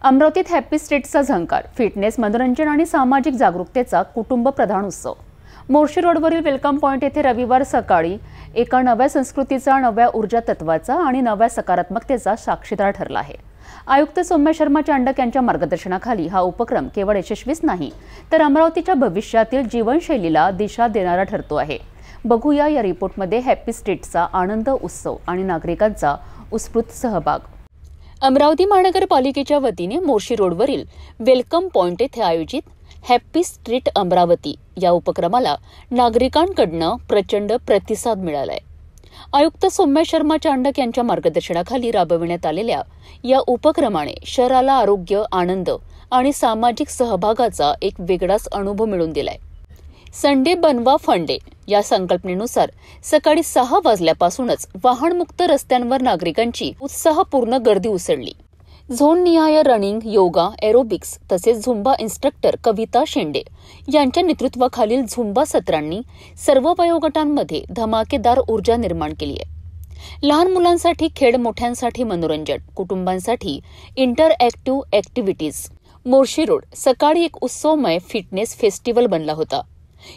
अमरावतीत हॅपी स्ट्रीटचा झंकार, फिटनेस, मनोरंजन आणि सामाजिक जागरूकतेचा कुटुंब प्रधान उत्सव। मोर्शी रोडवरील वेलकम पॉइंट येथे रविवार सकाळी एका नव्या संस्कृतीचा, नव्या ऊर्जा तत्वाचा आणि नव्या सकारात्मकतेचा साक्षीदार ठरला आहे। आयुक्त सौम्या शर्मा चांडक यांच्या मार्गदर्शनाखाली हा उपक्रम केवळ यशस्वीच नाही, तर अमरावतीच्या भविष्यातील जीवनशैलीला दिशा देणारा ठरतो आहे। बघूया या रिपोर्टमध्ये हॅपी स्ट्रीटचा आनंद उत्सव आणि नागरिकांचा उत्स्फूर्त सहभाग। अमरावती महानगरपालिकेच्या वतीने मोर्शी रोडवरील वेलकम पॉइंट येथे आयोजित हॅपी स्ट्रीट अमरावती या उपक्रमाला नागरिकांकडून प्रचंड प्रतिसाद मिळालाय। आयुक्त सौम्या शर्मा चांडक यांच्या मार्गदर्शनाखाली राबविण्यात आलेल्या या उपक्रमाने शहराला आरोग्य, आनंद आणि सामाजिक सहभागाचा एक वेगळाच अनुभव मिळवून दिलाय। संडे बनवा फंडे या संकल्पनेनुसार सकाळी 6 वाजल्यापासूनच वाहनमुक्त रस्त्यांवर नागरिकांची उत्साहपूर्ण गर्दी उसळली। झोननिहाय रनिंग, योगा, एरोबिक्स तसेच झुंबा इन्स्ट्रक्टर कविता शेंडे यांच्या नेतृत्वाखालील झुंबा सत्रांनी सर्व वयोगटांमध्ये धमाकेदार ऊर्जा निर्माण केली आहे। लहान मुलांसाठी खेळ, मोठ्यांसाठी मनोरंजन, कुटुंबांसाठी इंटरॅक्टिव्ह ऍक्टिव्हिटीज। मोर्शी रोड सकाळी एक उत्सवमय फिटनेस फेस्टिवल बनला होता।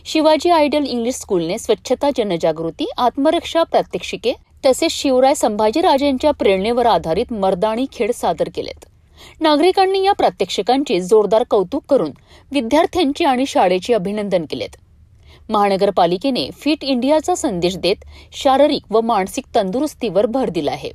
शिवाजी आयडियल इंग्लिश स्कूलने स्वच्छता, जनजागृती, आत्मरक्षा प्रात्यक्षिके तसेच शिवराय संभाजीराजेंच्या प्रेरणेवर आधारित मर्दानी खेळ सादर केलेत। नागरिकांनी या प्रात्यक्षिकांचे जोरदार कौतुक करून विद्यार्थ्यांची आणि शाळेचे अभिनंदन केलेत। महानगरपालिकेने फिट इंडियाचा संदेश देत शारीरिक व मानसिक तंदुरुस्तीवर भर दिला आहे।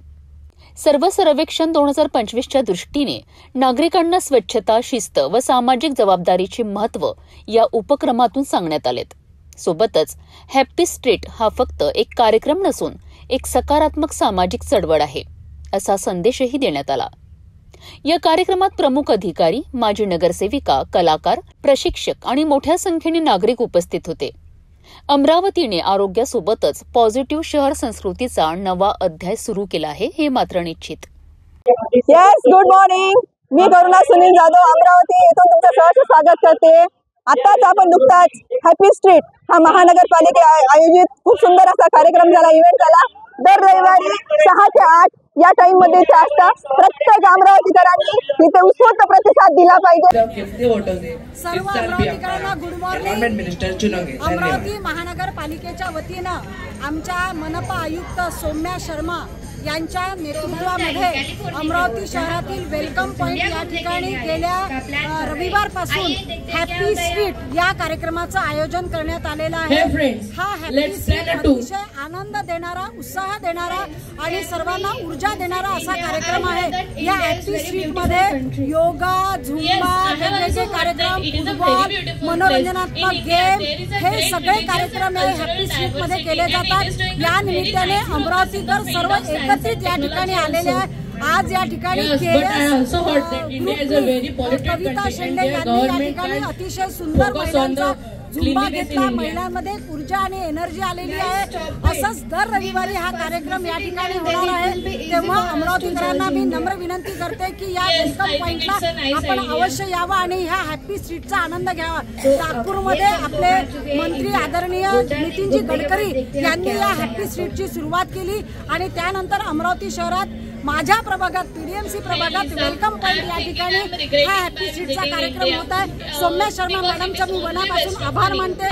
सर्व सर्वेक्षण 2025च्या दृष्टीने नागरिकांना स्वच्छता, शिस्त व सामाजिक जबाबदारीचे महत्त्व या उपक्रमातून सांगण्यात आलेत। सोबतच हॅपी स्ट्रीट हा फक्त एक कार्यक्रम नसून एक सकारात्मक सामाजिक चळवळ आहे, असा संदेशही देण्यात आला। या कार्यक्रमात प्रमुख अधिकारी, माजी नगरसेविका, कलाकार, प्रशिक्षक आणि मोठ्या संख्येने नागरिक उपस्थित होते। अमरावतीने आरोग्यासोबतच पॉझिटिव्ह शहर संस्कृतीचा नवा अध्याय सुरू केला आहे, हे मात्र निश्चित। गुड मॉर्निंग, मी करुणा सुनील जाधव अमरावती येथून तुमचं सहर्ष स्वागत करते। आताच आपण नुकताच हॅपी स्ट्रीट हा महानगरपालिके आयोजित खूप सुंदर असा कार्यक्रम झाला, इव्हेंट झाला। दर रविवारी 6 ते 8 या टाइम मध्ये प्रत्येक अमरावतीकरांनी इथे उत्स्फूर्त प्रतिसाद दिला पाहिजे। सर्व अमरावतीकरांना गुड मॉर्निंग। अमरावती महानगरपालिकेच्या वतीनं आमच्या मनपा आयुक्त सौम्या शर्मा यांच्या नेतृत्वामध्ये अमरावती शहरातील वेलकम पॉइंट या ठिकाणी गेल्या रविवारपासून हॅपी स्ट्रीट या कार्यक्रमाचं आयोजन करण्यात आलेलं आहे। हा हॅपी स्ट्रीट अतिशय आनंद देणारा, उत्साह देणारा आणि सर्वांना ऊर्जा देणारा असा कार्यक्रम आहे। या हॅपी स्ट्रीट मध्ये योगा, झुंबा, वेगवेगळे कार्यक्रम, फुटबॉल, मनोरंजनात्मक गेम हे सगळे कार्यक्रम या हॅपी स्ट्रीट मध्ये केले जातात। या निमित्ताने अमरावतीकर सर्व एकत्रित या ठिकाणी आलेले आहेत। आज या ठिकाणी कविता शेंडे यांनी या ठिकाणी अतिशय सुंदर महिलांचा झुंबा घेतला। महिलांमध्ये ऊर्जा आणि एनर्जी आलेली आहे। असंच दर रविवारी हा कार्यक्रम या ठिकाणी होणार आहे। तेव्हा अमरावतीकरांना मी नम्र विनंती करते की या वेलकम पॉइंटला आपण अवश्य यावं आणि ह्या हॅपी स्ट्रीटचा आनंद घ्यावा। नागपूरमध्ये आपले मंत्री आदरणीय नितीनजी गडकरी यांनी या हॅपी स्ट्रीटची सुरुवात केली आणि त्यानंतर अमरावती शहरात माझ्या प्रभागात, पीडीएमसी प्रभागात वेलकम पॉइंट या ठिकाणी हा हॅपी स्ट्रीटचा कार्यक्रम होत आहे। सौम्या शर्मा मॅडमचा मी मनापासून आभार मानते।